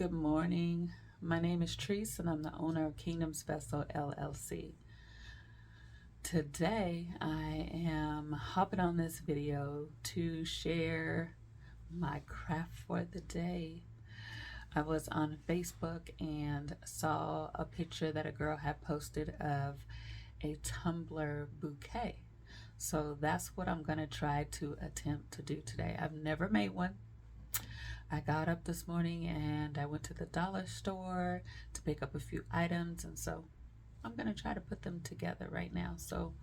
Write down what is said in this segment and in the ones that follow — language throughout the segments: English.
Good morning. My name is Treese and I'm the owner of Kingdom's Vessel LLC. Today I am hopping on this video to share my craft for the day. I was on Facebook and saw a picture that a girl had posted of a tumbler bouquet. So that's what I'm going to try to attempt to do today. I've never made one. I got up this morning and I went to the dollar store to pick up a few items, and so I'm going to try to put them together right now. So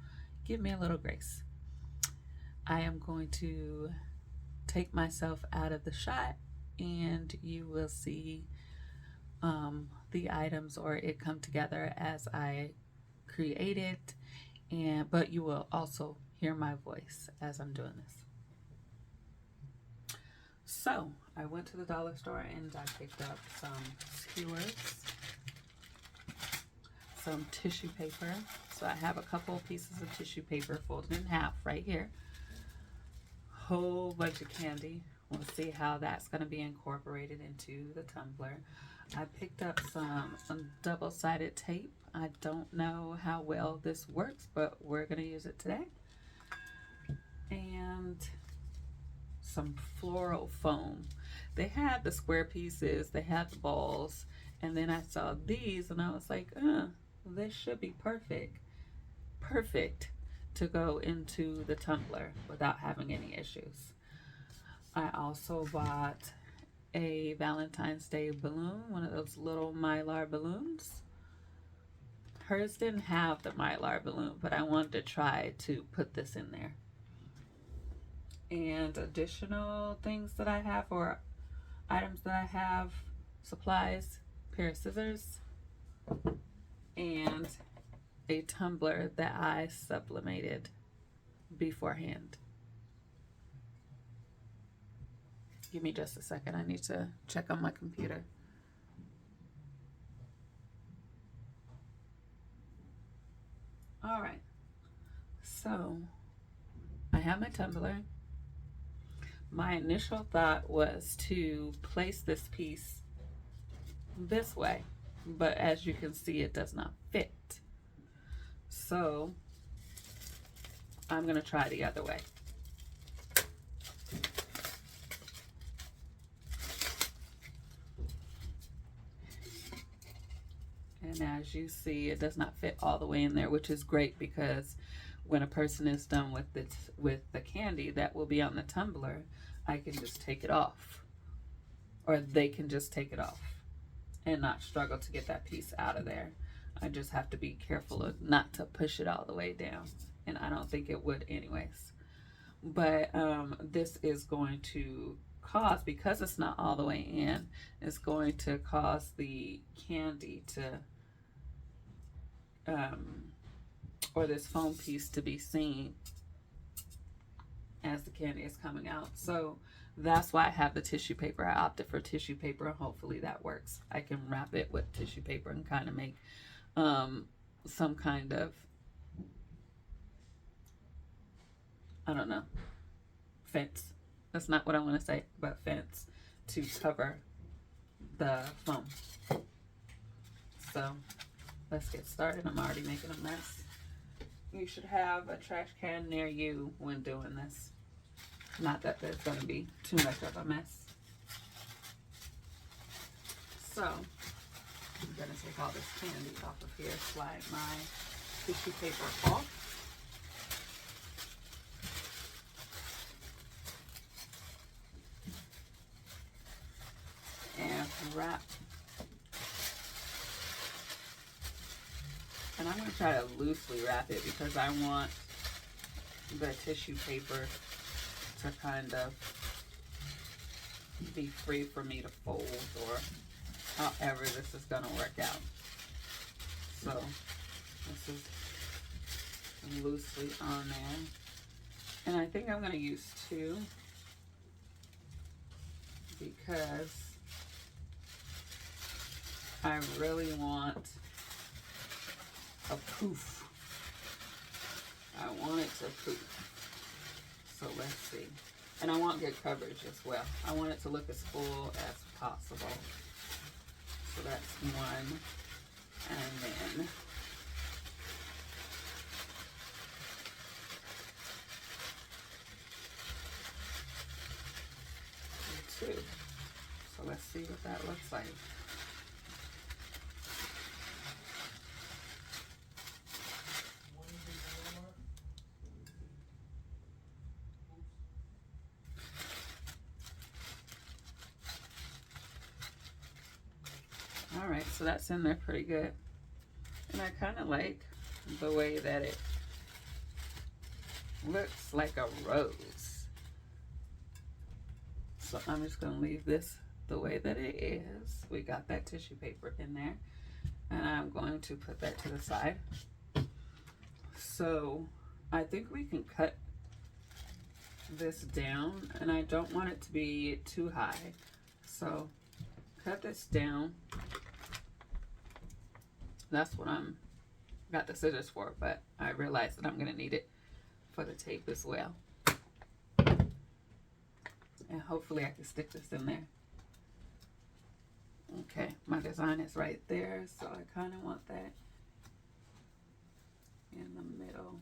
give me a little grace. I am going to take myself out of the shot and you will see the items or it come together as I create it, but you will also hear my voice as I'm doing this. So I went to the dollar store and I picked up some skewers, some tissue paper. So I have a couple pieces of tissue paper folded in half right here. Whole bunch of candy. We'll see how that's going to be incorporated into the tumbler. I picked up some double-sided tape. I don't know how well this works, but we're going to use it today. And some floral foam. They had the square pieces, they had the balls, and then I saw these and I was like, this should be perfect to go into the tumbler without having any issues. I also bought a Valentine's Day balloon, one of those little mylar balloons. Hers didn't have the mylar balloon, but I wanted to try to put this in there. And additional things that I have, or items that I have, supplies, pair of scissors, and a tumbler that I sublimated beforehand. Give me just a second, I need to check on my computer. All right, so I have my tumbler. My initial thought was to place this piece this way, but as you can see, it does not fit. So I'm going to try the other way. And as you see, it does not fit all the way in there, which is great because when a person is done with the candy that will be on the tumbler, I can just take it off, or they can just take it off and not struggle to get that piece out of there. I just have to be careful not to push it all the way down, and I don't think it would anyways. But this is going to cause, because it's not all the way in, it's going to cause the candy to or this foam piece to be seen as the candy is coming out. So that's why I have the tissue paper. I opted for tissue paper, and hopefully that works. I can wrap it with tissue paper and kind of make some kind of, I don't know, fence. That's not what I want to say, but fence to cover the foam. So let's get started. I'm already making a mess. You should have a trash can near you when doing this. Not that there's going to be too much of a mess. So I'm going to take all this candy off of here, slide my tissue paper off. And wrap. And I'm going to try to loosely wrap it because I want the tissue paper to kind of be free for me to fold, or however this is going to work out. So this is loosely on there. And I think I'm going to use 2 because I really want a poof. I want it to poof. So let's see. And I want good coverage as well. I want it to look as full as possible. So that's one. And then two. So let's see what that looks like. All right, so that's in there pretty good. And I kind of like the way that it looks like a rose. So I'm just going to leave this the way that it is. We got that tissue paper in there. And I'm going to put that to the side. So I think we can cut this down. And I don't want it to be too high. So cut this down. That's what I'm got the scissors for, but I realize that I'm going to need it for the tape as well. And hopefully I can stick this in there. Okay, my design is right there, so I kind of want that in the middle.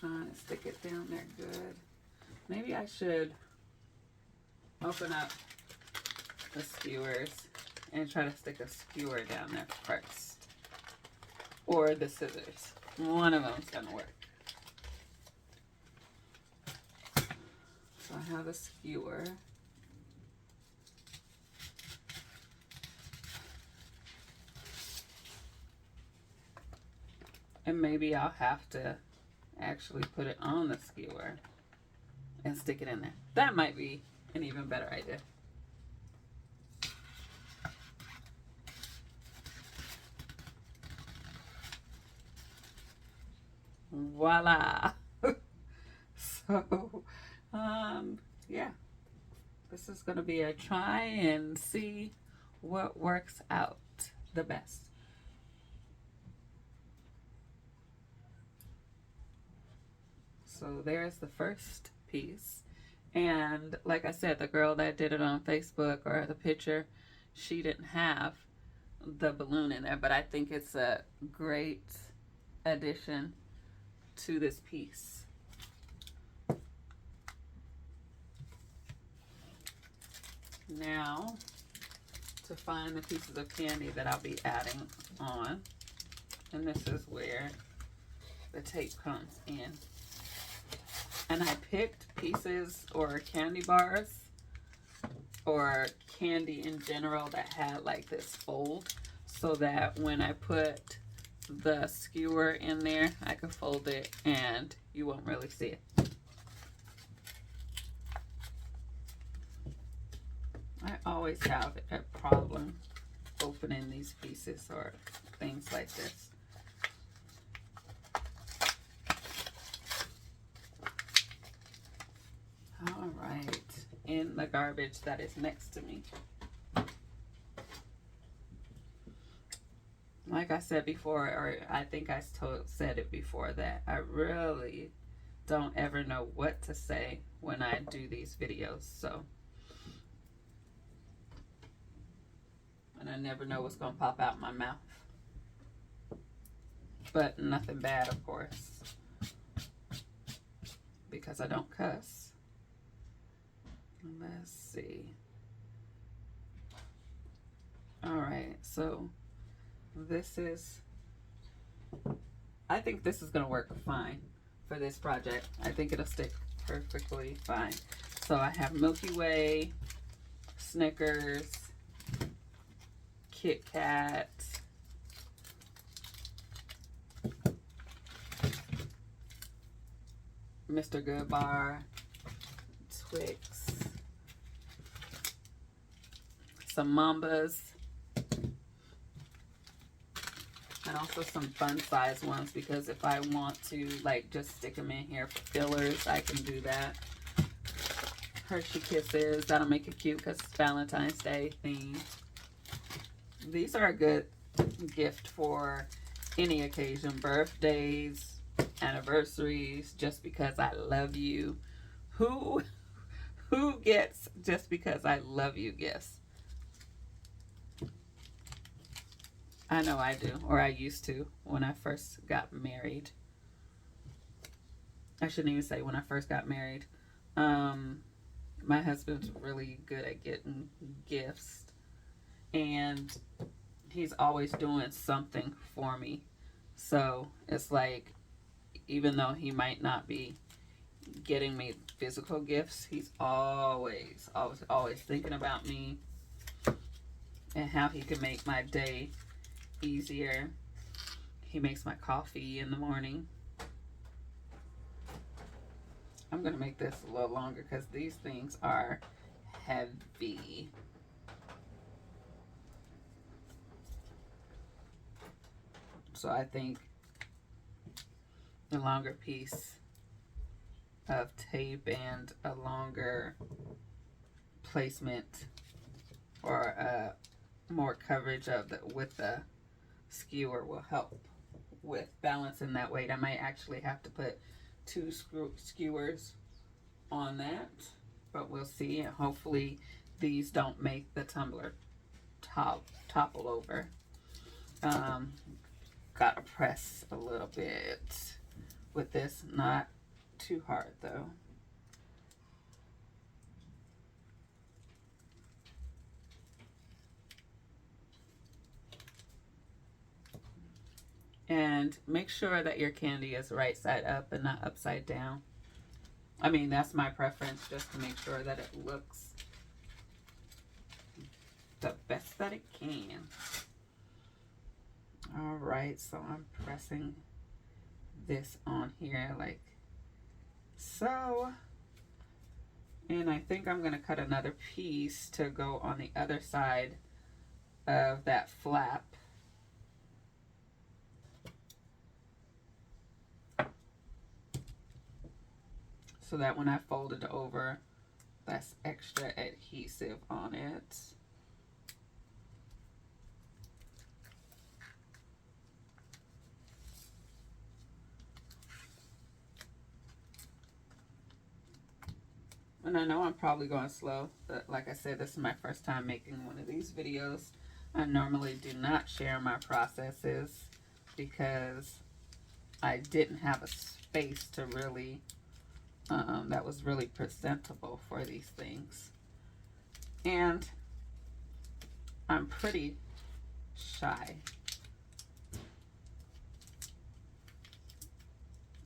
Trying to stick it down there good. Maybe I should open up the skewers and try to stick a skewer down there first. Or the scissors. One of them's gonna work. So I have a skewer. And maybe I'll have to actually put it on the skewer and stick it in there. That might be an even better idea. Voila. So, yeah, this is going to be a try and see what works out the best. So there's the first piece. And like I said, the girl that did it on Facebook, or the picture, she didn't have the balloon in there, but I think it's a great addition to this piece. Now, to find the pieces of candy that I'll be adding on, and this is where the tape comes in. And I picked pieces or candy bars or candy in general that had like this fold, so that when I put the skewer in there, I could fold it and you won't really see it. I always have a problem opening these pieces or things like this. All right, in the garbage that is next to me. Like I said before, or I think I said it before, that I really don't ever know what to say when I do these videos. So, and I never know what's going to pop out my mouth. But nothing bad, of course, because I don't cuss. Let's see. All right, so this is, I think this is going to work fine for this project. I think it'll stick perfectly fine. So I have Milky Way, Snickers, Kit Kat, Mr. Goodbar, Twix, some Mambas, and also some fun size ones, because if I want to like just stick them in here for fillers, I can do that. Hershey Kisses, that'll make it cute because it's Valentine's Day themed. These are a good gift for any occasion, birthdays, anniversaries, just because I love you. Who gets just because I love you gifts? I know I do, or I used to when I first got married. I shouldn't even say when I first got married. My husband's really good at getting gifts, and he's always doing something for me. So it's like, even though he might not be getting me physical gifts, he's always thinking about me and how he can make my day easier. He makes my coffee in the morning. I'm going to make this a little longer because these things are heavy. So I think a longer piece of tape and a longer placement, or more coverage of the with the skewer will help with balancing that weight. I might actually have to put 2 skewers on that, but we'll see. And hopefully these don't make the tumbler topple over. Gotta press a little bit with this, not too hard though. And make sure that your candy is right side up and not upside down. I mean, that's my preference, just to make sure that it looks the best that it can. All right, so I'm pressing this on here like so. And I think I'm going to cut another piece to go on the other side of that flap. So that when I fold it over, that's extra adhesive on it. And I know I'm probably going slow, but like I said, this is my first time making one of these videos. I normally do not share my processes because I didn't have a space to really, that was really presentable for these things. And I'm pretty shy.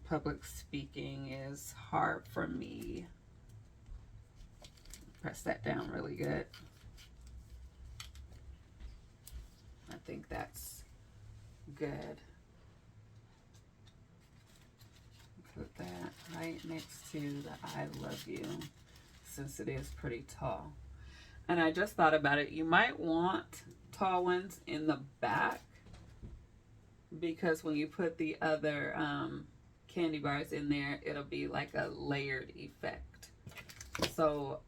Public speaking is hard for me. Press that down really good. I think that's good. Put that right next to the I love you, since it is pretty tall. And I just thought about it. You might want tall ones in the back, because when you put the other candy bars in there, it'll be like a layered effect. So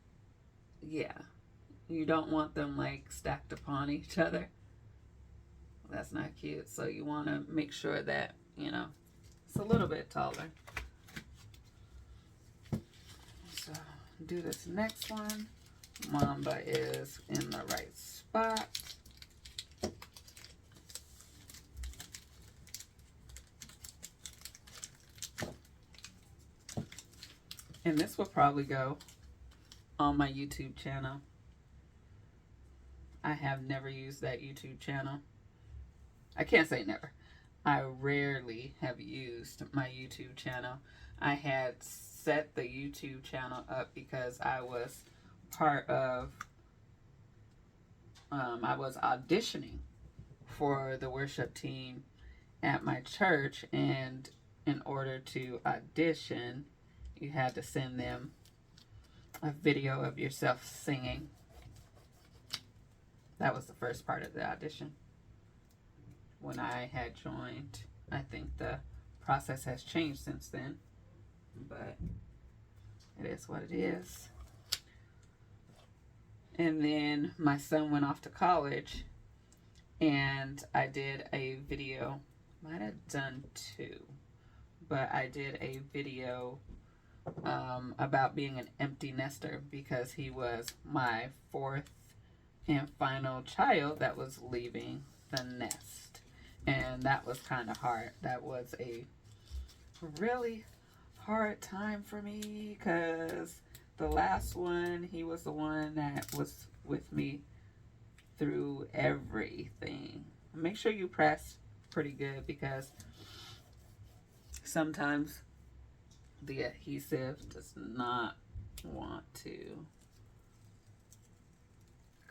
yeah, you don't want them like stacked upon each other. That's not cute. So you want to make sure that, you know, it's a little bit taller. So do this next one. Mamba is in the right spot. And this will probably go on my YouTube channel. I have never used that YouTube channel. I can't say never. I rarely have used my YouTube channel. I had set the YouTube channel up because I was part of, I was auditioning for the worship team at my church, and in order to audition, you had to send them a video of yourself singing. That was the first part of the audition when I had joined. I think the process has changed since then, but it is what it is. And then my son went off to college, and I did a video. Might have done 2, but I did a video about being an empty nester because he was my fourth and final child that was leaving the nest. And that was kind of hard. That was a really hard time for me because the last one, he was the one that was with me through everything. Make sure you press pretty good because sometimes the adhesive does not want to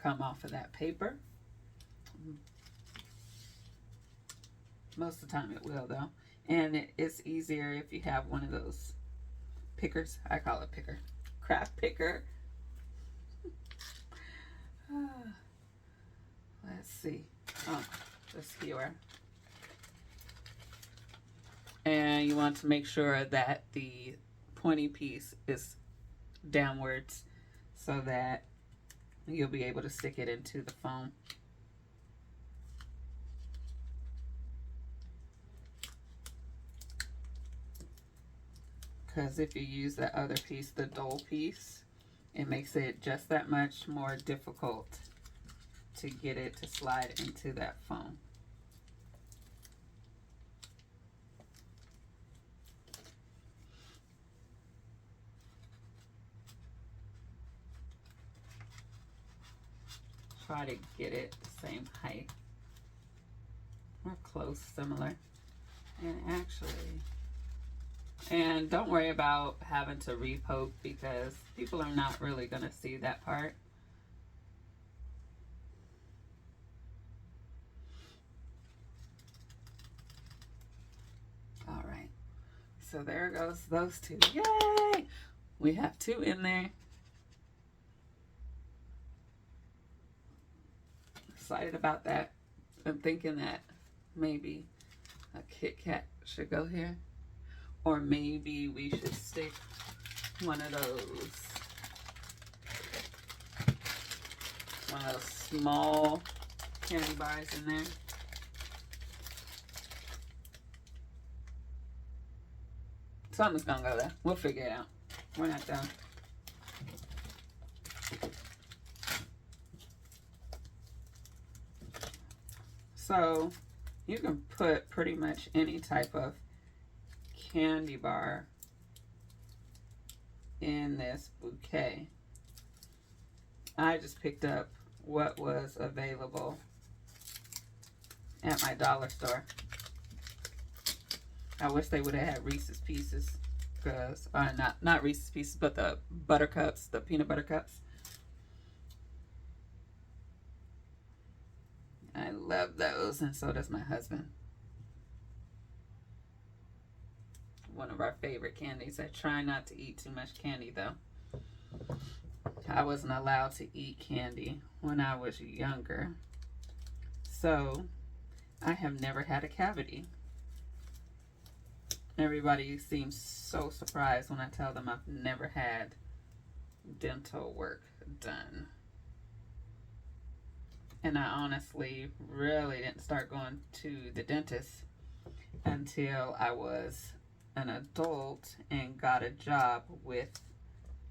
come off of that paper. Most of the time it will though. And it's easier if you have one of those pickers. I call it picker. Craft picker. Let's see. Oh, the skewer. And you want to make sure that the pointy piece is downwards so that you'll be able to stick it into the foam. Because if you use that other piece, the dull piece, it makes it just that much more difficult to get it to slide into that foam. Try to get it the same height or close, similar. And actually, and don't worry about having to repoke because people are not really going to see that part. All right, so there goes those two. Yay! We have two in there. Excited about that. I'm thinking that maybe a Kit Kat should go here. Or maybe we should stick one of those small candy bars in there. Something's gonna go there. We'll figure it out. We're not done. So you can put pretty much any type of candy bar in this bouquet. I just picked up what was available at my dollar store. I wish they would have had Reese's Pieces, because not Reese's Pieces, but the Buttercups, the peanut butter cups. I love those, and so does my husband. One of our favorite candies. I try not to eat too much candy though. I wasn't allowed to eat candy when I was younger, so I have never had a cavity. Everybody seems so surprised when I tell them I've never had dental work done. And I honestly really didn't start going to the dentist until I was an adult and got a job with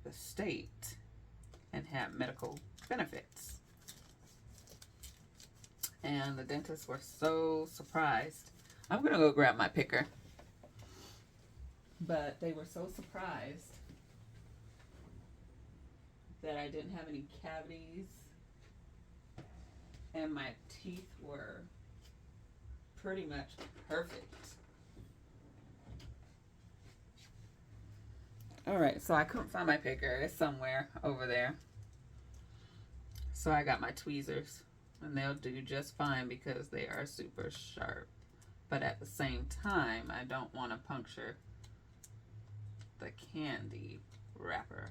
the state and had medical benefits. And the dentists were so surprised. I'm gonna go grab my picker. But they were so surprised that I didn't have any cavities and my teeth were pretty much perfect. Alright, so I couldn't find my picker. It's somewhere over there. So I got my tweezers, and they'll do just fine because they are super sharp. But at the same time, I don't want to puncture the candy wrapper.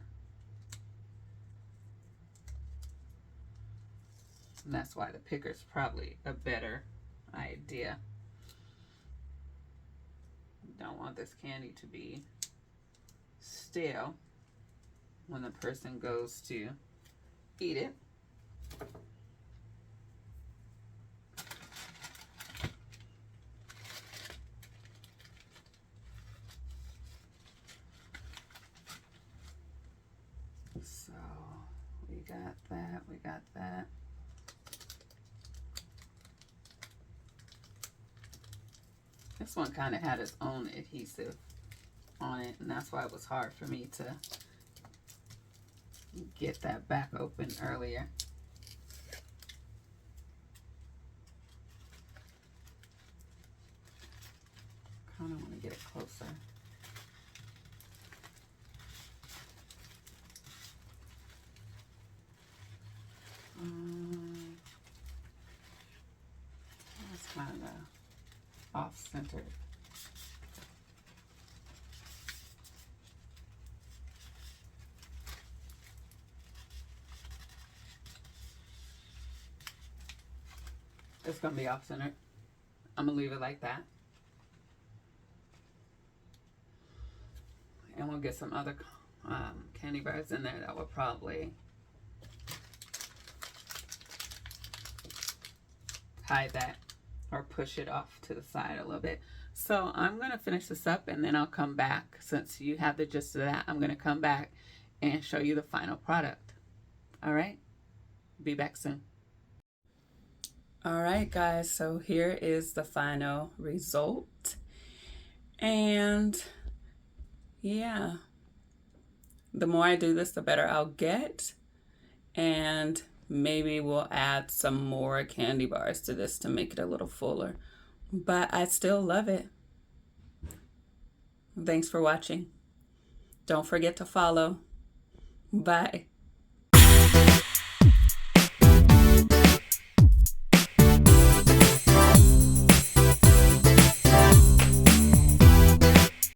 And that's why the picker's probably a better idea. Don't want this candy to be stale when the person goes to eat it. So we got that, we got that. This one kind of had its own adhesive on it, and that's why it was hard for me to get that back open earlier. Kind of want to get it closer. That's kind of off-centered. It's going to be off-centered. I'm going to leave it like that. And we'll get some other candy bars in there that will probably hide that or push it off to the side a little bit. So I'm going to finish this up and then I'll come back. Since you have the gist of that, I'm going to come back and show you the final product. All right? Be back soon. All right, guys, so here is the final result. And yeah, the more I do this, the better I'll get. And maybe we'll add some more candy bars to this to make it a little fuller. But I still love it. Thanks for watching. Don't forget to follow. Bye.